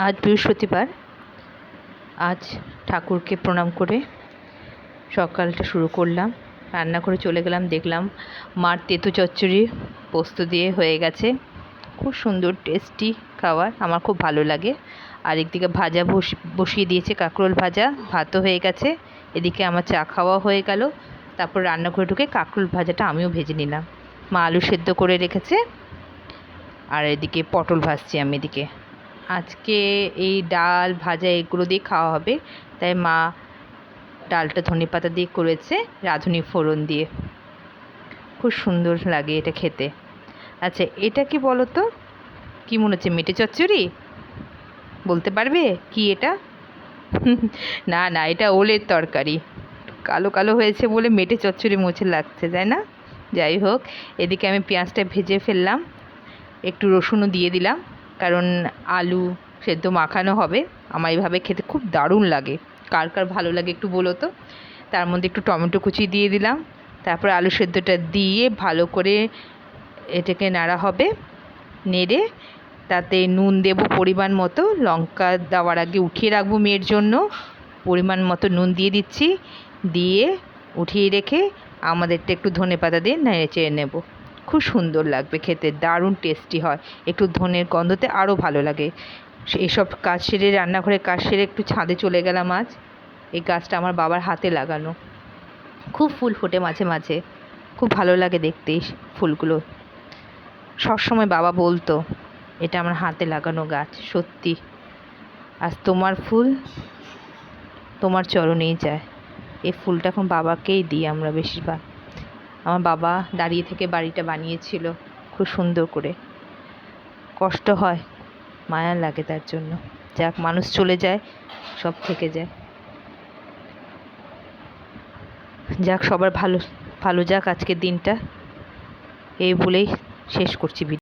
আজ বৃহস্পতিবার। আজ ঠাকুরকে প্রণাম করে সকালটা শুরু করলাম। রান্না করে চলে গেলাম, দেখলাম মার তেঁতো চচ্চড়ি পোস্ত দিয়ে হয়ে গেছে। খুব সুন্দর টেস্টি খাবার, আমার খুব ভালো লাগে। আর একদিকে ভাজা বসিয়ে দিয়েছে, কাঁকরোল ভাজা। ভাতও হয়ে গেছে। এদিকে আমার চা খাওয়া হয়ে গেল। তারপর রান্নাঘরে ঢুকে কাঁকরোল ভাজাটা আমিও ভেজে নিলাম। মা আলু সেদ্ধ করে রেখেছে, আর এদিকে পটল ভাজছি আমি। এদিকে আজকে এই ডাল ভাজা এগুলো দিয়ে খাওয়া হবে, তাই মা ডালটা ধনেপাতা দিয়ে করেছে, রাঁধুনি ফোড়ন দিয়ে। খুব সুন্দর লাগে এটা খেতে। আচ্ছা, এটা কি বলো তো, কী মনে হচ্ছে? মেটে চচ্চড়ি বলতে পারবে কি এটা? না না, এটা ওলের তরকারি। কালো কালো হয়েছে বলে মেটে চচ্চড়ি মুছে লাগছে, তাই না? যাই হোক, এদিকে আমি পেঁয়াজটা ভেজে ফেললাম, একটু রসুনও দিয়ে দিলাম, কারণ আলু সেদ্ধ মাখানো হবে। আমার এইভাবে খেতে খুব দারুণ লাগে। কার কার ভালো লাগে একটু বলো তো। তার মধ্যে একটু টমেটো কুচি দিয়ে দিলাম। তারপর আলু সেদ্ধটা দিয়ে ভালো করে এটাকে নাড়া হবে। নেড়ে তাতে নুন দেবো পরিমাণ মতো। লঙ্কা দেওয়ার আগে উঠিয়ে রাখবো মেয়ের জন্য, পরিমাণ মতো নুন দিয়ে দিচ্ছি। দিয়ে উঠিয়ে রেখে আমাদেরটা একটু ধনেপাতা দিয়ে নেড়ে চেড়ে নেব। খুব সুন্দর লাগবে খেতে, দারুণ টেস্টি হয়। একটু ধনের গন্ধতে আরও ভালো লাগে। এসব কাজ সেরে, রান্নাঘরে কাজ সেরে একটু ছাদে চলে গেলাম আজ। এই গাছটা আমার বাবার হাতে লাগানো, খুব ফুল ফোটে মাঝে মাঝে, খুব ভালো লাগে দেখতে এই ফুলগুলো। সবসময় বাবা বলতো এটা আমার হাতে লাগানো গাছ। সত্যি, আজ তোমার ফুল তোমার চরণেই যায়। এই ফুলটা এখন বাবাকেই দিই আমরা বেশিরভাগ। আমার বাবা দাঁড়িয়ে থেকে বাড়িটা বানিয়েছিল খুব সুন্দর করে। কষ্ট হয়, মায়া লাগে তার জন্য। যাক, মানুষ চলে যায়, সব থেকে যায়। যাক, সবার ভালো ভালো যাক আজকের দিনটা, এই বলেই শেষ করছি ভিডিও।